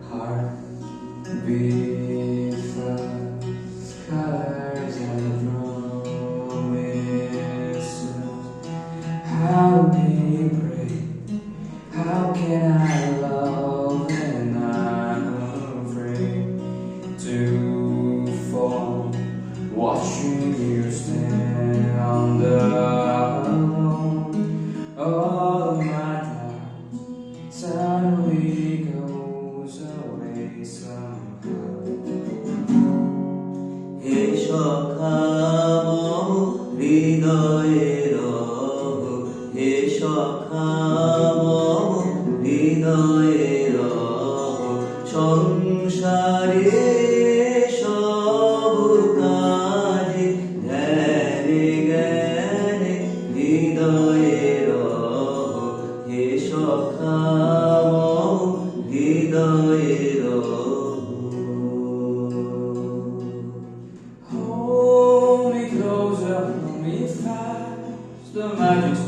Heart beat fast, colors and promises. How do you pray? How can I love when I'm afraid to fall? Watching you stand on the alone. All of my doubt suddenly goes away somehow. হে সখা মম হৃদয়ের রহ, হে সখা মম হৃদয়ের রহ, সংসারে সব কাজে ধ্যানে জ্ঞানে হৃদয়ের রহ, হে সখা মম হৃদয়ের রহ। Hold me closer, hold me fast, the magic's